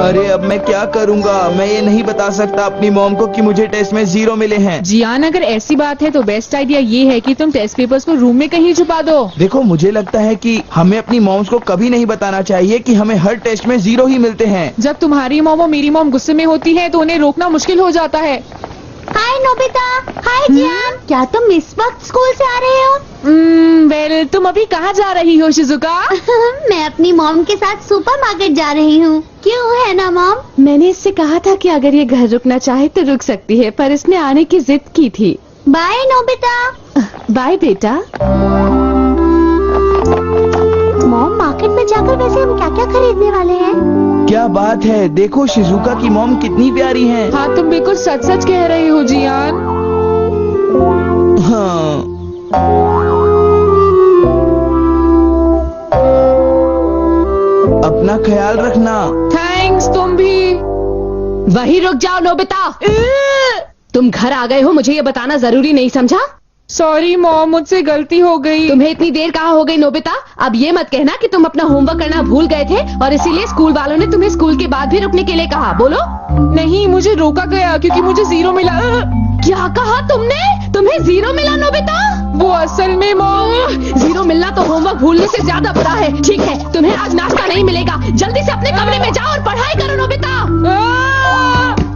अरे अब मैं क्या करूँगा? मैं ये नहीं बता सकता अपनी मॉम को कि मुझे टेस्ट में 0 मिले हैं। जियान, अगर ऐसी बात है तो बेस्ट आइडिया ये है कि तुम टेस्ट पेपर्स को रूम में कहीं छुपा दो। देखो, मुझे लगता है कि हमें अपनी मॉम्स को कभी नहीं बताना चाहिए कि हमें हर टेस्ट में 0 ही मिलते हैं। जब तुम्हारी मॉम और मेरी मॉम गुस्से में होती है तो उन्हें रोकना मुश्किल हो जाता है। हाय नोबिता। हाय जियान। क्या तुम इस वक्त स्कूल से आ रहे हो? वेल, तुम अभी कहाँ जा रही हो शिजुका? मैं अपनी मॉम के साथ सुपरमार्केट जा रही हूँ। क्यों, है ना मॉम? मैंने इससे कहा था कि अगर ये घर रुकना चाहे तो रुक सकती है, पर इसने आने की जिद की थी। Bye Nobita. बाय बेटा। मॉम, मार्केट में जाकर वैसे हम क्या क्या खरीदने वाले हैं? क्या बात है, देखो शिजुका की मॉम कितनी प्यारी हैं। हाँ, तुम बिल्कुल सच सच कह रही हो जियान। हाँ, अपना ख्याल रखना। थैंक्स, तुम भी। वही रुक जाओ नोबिता। तुम घर आ गए हो, मुझे ये बताना जरूरी नहीं समझा? सॉरी मॉम, मुझसे गलती हो गई। तुम्हें इतनी देर कहाँ हो गई नोबिता? अब ये मत कहना कि तुम अपना होमवर्क करना भूल गए थे और इसीलिए स्कूल वालों ने तुम्हें स्कूल के बाद भी रुकने के लिए कहा। बोलो। नहीं, मुझे रोका गया क्योंकि मुझे 0 मिला। क्या कहा तुमने? तुम्हें 0 मिला नोबिता? वो असल में मॉम, 0 मिलना तो होमवर्क भूलने से ज्यादा बुरा है। ठीक है, तुम्हें आज नाश्ता नहीं मिलेगा। जल्दी से अपने कमरे में जाओ और पढ़ाई करो नोबिता।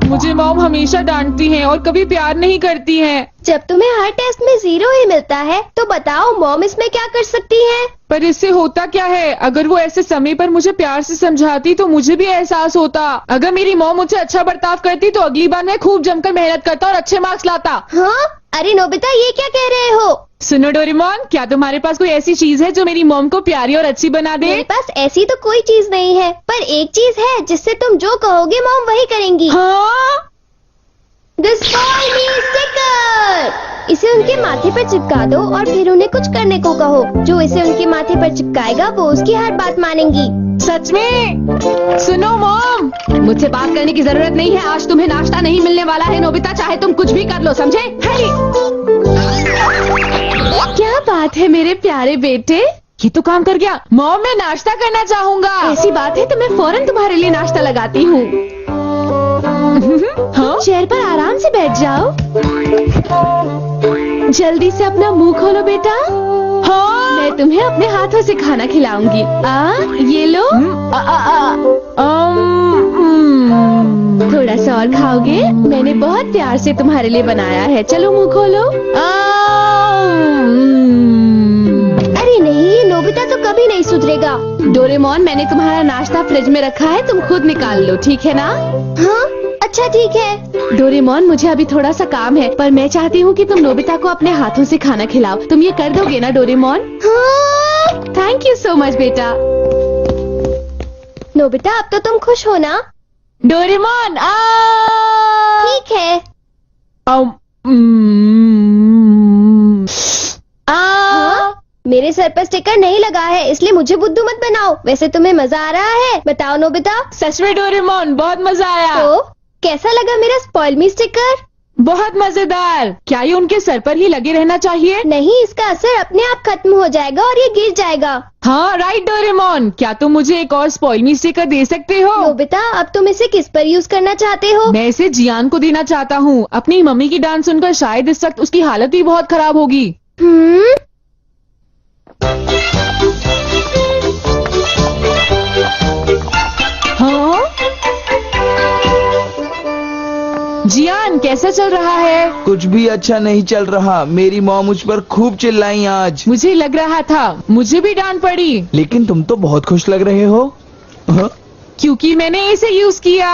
मुझे मॉम हमेशा डांटती हैं और कभी प्यार नहीं करती हैं। जब तुम्हें हर टेस्ट में 0 ही मिलता है तो बताओ मॉम इसमें क्या कर सकती है? पर इससे होता क्या है? अगर वो ऐसे समय पर मुझे प्यार से समझाती तो मुझे भी एहसास होता। अगर मेरी मॉम मुझसे अच्छा बर्ताव करती तो अगली बार मैं खूब जमकर मेहनत करता और अच्छे मार्क्स लाता। हाँ? अरे नोबिता, ये क्या कह रहे हो? सुनो डोरेमोन, क्या तुम्हारे पास कोई ऐसी चीज है जो मेरी मॉम को प्यारी और अच्छी बना दे? मेरे पास ऐसी तो कोई चीज नहीं है, पर एक चीज है जिससे तुम जो कहोगे मॉम वही करेंगी। हाँ? The Spoil Me sticker. इसे उनके माथे पर चिपका दो और फिर उन्हें कुछ करने को कहो। जो इसे उनके माथे पर चिपकाएगा वो उसकी हर बात मानेंगी। सच में? सुनो मॉम, मुझसे बात करने की जरूरत नहीं है। आज तुम्हें नाश्ता नहीं मिलने वाला है नोबिता, चाहे तुम कुछ भी कर लो, समझे? क्या बात है मेरे प्यारे बेटे, ये तो काम कर गया। मॉम, मैं नाश्ता करना चाहूँगा। ऐसी बात है तो मैं फौरन तुम्हारे लिए नाश्ता लगाती हूँ। हाँ? चेयर पर आराम से बैठ जाओ। जल्दी से अपना मुंह खोलो बेटा। हाँ? मैं तुम्हें अपने हाथों से खाना खिलाऊंगी। ये लो। थोड़ा सा और खाओगे? मैंने बहुत प्यार से तुम्हारे लिए बनाया है। चलो मुंह खोलो। अरे नहीं, नोबिता तो कभी नहीं सुधरेगा। डोरेमोन, मैंने तुम्हारा नाश्ता फ्रिज में रखा है, तुम खुद निकाल लो, ठीक है ना? हाँ, अच्छा ठीक है। डोरेमोन, मुझे अभी थोड़ा सा काम है, पर मैं चाहती हूँ कि तुम नोबिता को अपने हाथों से खाना खिलाओ। तुम ये कर दोगे ना डोरेमोन? हाँ। थैंक यू सो मच बेटा। नोबिता, अब तो तुम खुश हो ना? डोरेमोन, ठीक है। मेरे सर पर स्टिकर नहीं लगा है, इसलिए मुझे बुद्धू मत बनाओ। वैसे तुम्हें मजा आ रहा है? बताओ नोबिता। सच में डोरेमोन, बहुत मजा आया। तो कैसा लगा मेरा स्पॉइल मी स्टिकर? बहुत मजेदार। क्या ये उनके सर पर ही लगे रहना चाहिए? नहीं, इसका असर अपने आप खत्म हो जाएगा और ये गिर जाएगा। हाँ राइट डोरेमोन, क्या तुम मुझे एक और स्पॉइल मी स्टिकर दे सकते हो? नोबिता, अब तुम इसे किस पर यूज करना चाहते हो? मैं इसे जियान को देना चाहता हूँ। अपनी मम्मी की डांस सुनकर शायद इस वक्त उसकी हालत भी बहुत खराब होगी। हाँ? जियान, कैसा चल रहा है? कुछ भी अच्छा नहीं चल रहा। मेरी मॉम मुझ पर खूब चिल्लाई आज। मुझे लग रहा था, मुझे भी डांट पड़ी। लेकिन तुम तो बहुत खुश लग रहे हो। हाँ? क्योंकि मैंने इसे यूज किया।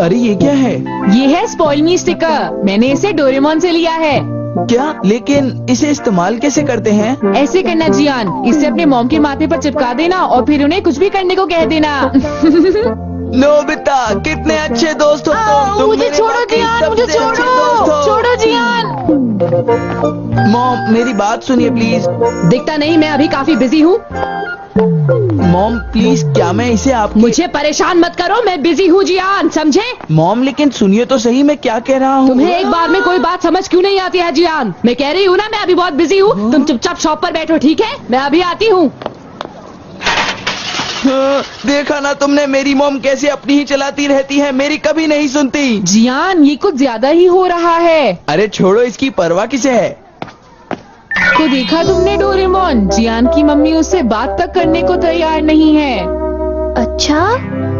अरे ये क्या है? ये है स्पॉइल मी स्टिकर। मैंने इसे डोरेमोन से लिया है। क्या? लेकिन इसे इस्तेमाल कैसे करते हैं? ऐसे करना जियान, इसे अपने मॉम के माथे पर चिपका देना और फिर उन्हें कुछ भी करने को कह देना। नोबिता, कितने अच्छे दोस्त हो तुम। मुझे छोड़ो जियान, मुझे छोड़ो, छोड़ो जियान। मॉम, मेरी बात सुनिए प्लीज। दिखता नहीं मैं अभी काफी बिजी हूँ। मॉम प्लीज, क्या मैं इसे आप मुझे परेशान मत करो, मैं बिजी हूँ जियान, समझे? मॉम लेकिन सुनिए तो सही, मैं क्या कह रहा हूँ। तुम्हें एक बार में कोई बात समझ क्यों नहीं आती है जियान? मैं कह रही हूँ ना, मैं अभी बहुत बिजी हूँ। तुम चुपचाप शॉप पर बैठो, ठीक है? मैं अभी आती हूँ। देखा ना तुमने, मेरी मॉम कैसे अपनी ही चलाती रहती है, मेरी कभी नहीं सुनती। जियान, ये कुछ ज्यादा ही हो रहा है। अरे छोड़ो, इसकी परवाह किसे है। तो देखा तुमने डोरेमोन, जियान की मम्मी उससे बात तक करने को तैयार नहीं है। अच्छा,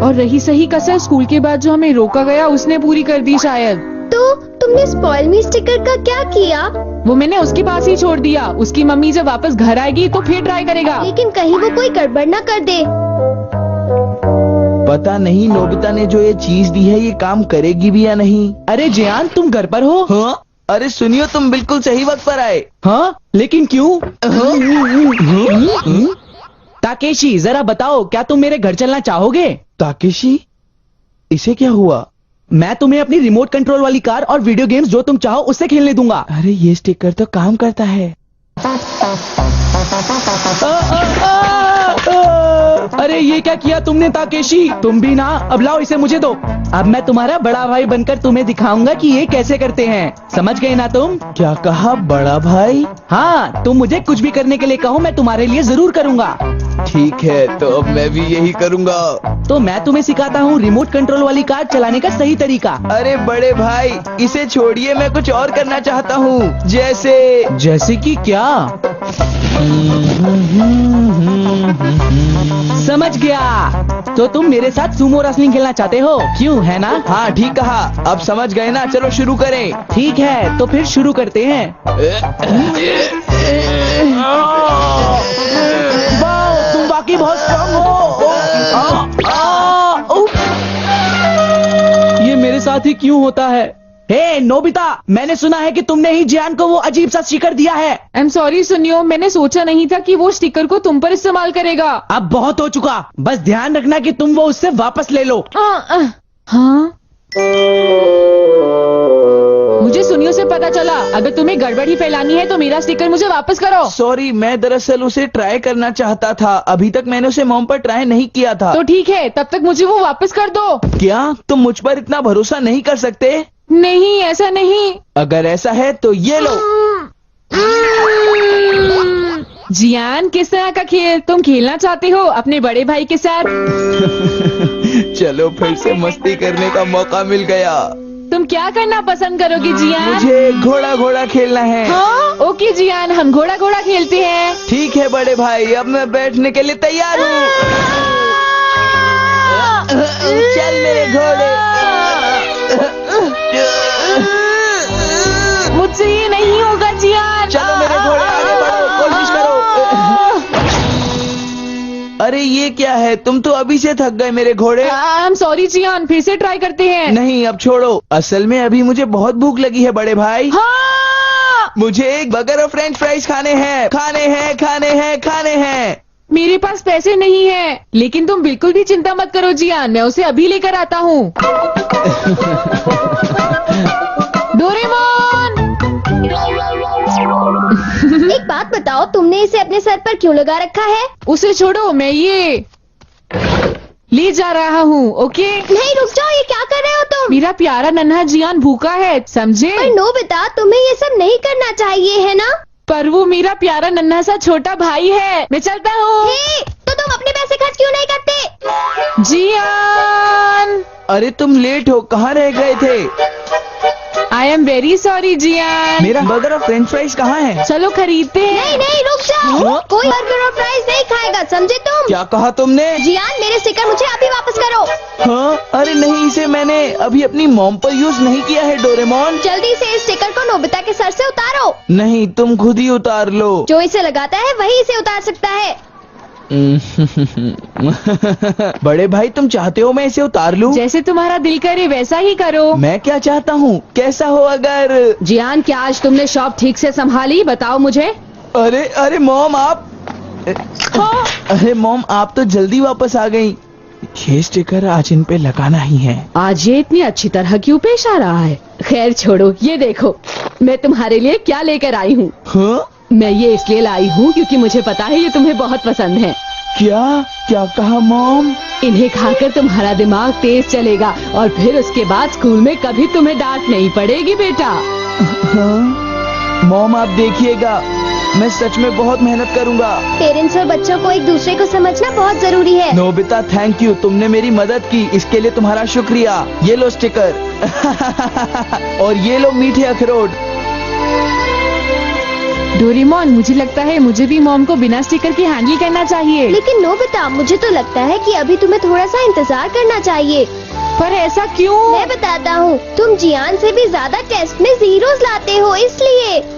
और रही सही कसर स्कूल के बाद जो हमें रोका गया, उसने पूरी कर दी शायद। तो तुमने स्पॉइल मी स्टिकर का क्या किया? वो मैंने उसके पास ही छोड़ दिया। उसकी मम्मी जब वापस घर आएगी तो फिर ट्राई करेगा। लेकिन कहीं वो कोई गड़बड़ न कर दे। पता नहीं नोबिता ने जो ये चीज दी है, ये काम करेगी भी या नहीं। अरे जियान, तुम घर पर हो? हाँ? अरे सुनियो, तुम बिल्कुल सही वक्त पर आए। हाँ, लेकिन क्यों? ताकेशी, जरा बताओ, क्या तुम मेरे घर चलना चाहोगे? ताकेशी, इसे क्या हुआ? मैं तुम्हें अपनी रिमोट कंट्रोल वाली कार और वीडियो गेम्स जो तुम चाहो उससे खेलने दूंगा। अरे ये स्टिकर तो काम करता है। अरे ये क्या किया तुमने ताकेशी? तुम भी ना, अब लाओ इसे मुझे दो। अब मैं तुम्हारा बड़ा भाई बनकर तुम्हें दिखाऊंगा कि ये कैसे करते हैं। समझ गए ना तुम? क्या कहा, बड़ा भाई? हाँ, तुम मुझे कुछ भी करने के लिए कहो, मैं तुम्हारे लिए जरूर करूंगा। ठीक है, तो अब मैं भी यही करूंगा। तो मैं तुम्हें सिखाता हूँ रिमोट कंट्रोल वाली कार चलाने का सही तरीका। अरे बड़े भाई, इसे छोड़िए, मैं कुछ और करना चाहता हूँ। जैसे कि क्या? समझ गया। तो तुम मेरे साथ सुमो रेसलिंग खेलना चाहते हो, क्यों, है ना? हाँ ठीक कहा, अब समझ गए ना, चलो शुरू करें। ठीक है, तो फिर शुरू करते हैं। वाह, तुम वाकई बहुत स्ट्रांग हो। ये मेरे साथ ही क्यों होता है? हे नोबिता, मैंने सुना है कि तुमने ही जियान को वो अजीब सा स्टिकर दिया है। आई एम सॉरी सुनियो, मैंने सोचा नहीं था कि वो स्टिकर को तुम पर इस्तेमाल करेगा। अब बहुत हो चुका, बस ध्यान रखना कि तुम वो उससे वापस ले लो। हाँ, मुझे सुनियो से पता चला, अगर तुम्हें गड़बड़ ही फैलानी है तो मेरा स्टिकर मुझे वापस करो। सॉरी, मैं दरअसल उसे ट्राई करना चाहता था। अभी तक मैंने उसे मॉम पर ट्राई नहीं किया था। तो ठीक है, तब तक मुझे वो वापस कर दो। क्या तुम मुझ पर इतना भरोसा नहीं कर सकते? नहीं, ऐसा नहीं। अगर ऐसा है तो ये लो। जियान, किस तरह का खेल तुम खेलना चाहते हो अपने बड़े भाई के साथ? चलो, फिर से मस्ती करने का मौका मिल गया। तुम क्या करना पसंद करोगे जियान? मुझे घोड़ा घोड़ा खेलना है। हाँ, ओके जियान, हम घोड़ा घोड़ा खेलते हैं। ठीक है बड़े भाई, अब मैं बैठने के लिए तैयार हूँ। चल मेरे घोड़े। मुझसे ये नहीं होगा जियान। चलो मेरे घोड़े, आगे बढ़ो, कोशिश करो। अरे ये क्या है, तुम तो अभी से थक गए मेरे घोड़े। आई एम सॉरी जियान, फिर से ट्राई करते हैं। नहीं, अब छोड़ो, असल में अभी मुझे बहुत भूख लगी है बड़े भाई। हाँ, मुझे एक बर्गर और फ्रेंच फ्राइज खाने हैं, खाने हैं, खाने हैं, खाने हैं। मेरे पास पैसे नहीं है, लेकिन तुम बिल्कुल भी चिंता मत करो जियान, मैं उसे अभी लेकर आता हूँ। डोरेमोन, एक बात बताओ, तुमने इसे अपने सर पर क्यों लगा रखा है? उसे छोड़ो, मैं ये ले जा रहा हूँ। ओके? नहीं, रुक जाओ, ये क्या कर रहे हो तुम? मेरा प्यारा नन्हा जियान भूखा है, समझे? पर नोबिता, तुम्हें ये सब नहीं करना चाहिए, है ना? पर वो मेरा प्यारा नन्हा सा छोटा भाई है। मैं चलता हूँ। हे, तो तुम अपने पैसे खर्च क्यों नहीं करते? जियान, अरे तुम लेट हो, कहाँ रह गए थे? I am very sorry Gian. मेरा बर्गर और फ्रेंच फ्राइज कहाँ है? चलो खरीदते हैं। नहीं नहीं, रुक जाओ, कोई बर्गर और फ्राइज नहीं खाएगा, समझे तुम? क्या कहा तुमने? जियान, मेरे स्टिकर मुझे अभी वापस करो। हाँ? अरे नहीं, इसे मैंने अभी अपनी मॉम पर यूज नहीं किया है डोरेमोन। जल्दी से इस स्टिकर को नोबिता के सर से उतारो। नहीं, तुम खुद ही उतार लो। जो इसे लगाता है वही इसे उतार सकता है। बड़े भाई, तुम चाहते हो मैं इसे उतार लूं? जैसे तुम्हारा दिल करे वैसा ही करो। मैं क्या चाहता हूँ, कैसा हो अगर। जियान, क्या आज तुमने शॉप ठीक से संभाली, बताओ मुझे। अरे अरे मॉम, आप अरे मॉम, आप तो जल्दी वापस आ गई। ये स्टिकर आज इन पे लगाना ही है। आज ये इतनी अच्छी तरह क्यों पेश आ रहा है? खैर छोड़ो, ये देखो मैं तुम्हारे लिए क्या लेकर आई हूँ। हाँ? मैं ये इसलिए लाई हूँ क्योंकि मुझे पता है ये तुम्हें बहुत पसंद है। क्या क्या कहा मॉम? इन्हें खाकर तुम्हारा दिमाग तेज चलेगा और फिर उसके बाद स्कूल में कभी तुम्हें डांट नहीं पड़ेगी बेटा। हाँ? मॉम आप देखिएगा, मैं सच में बहुत मेहनत करूँगा। पेरेंट्स और बच्चों को एक दूसरे को समझना बहुत जरूरी है। नोबिता थैंक यू, तुमने मेरी मदद की, इसके लिए तुम्हारा शुक्रिया। ये लो स्टिकर और ये लो मीठे अखरोट। डोरेमोन, मुझे लगता है मुझे भी मॉम को बिना स्टिकर के हैंडल करना चाहिए। लेकिन नोबिता, मुझे तो लगता है कि अभी तुम्हें थोड़ा सा इंतजार करना चाहिए। पर ऐसा क्यों? मैं बताता हूँ, तुम जियान से भी ज्यादा टेस्ट में जीरोस लाते हो, इसलिए।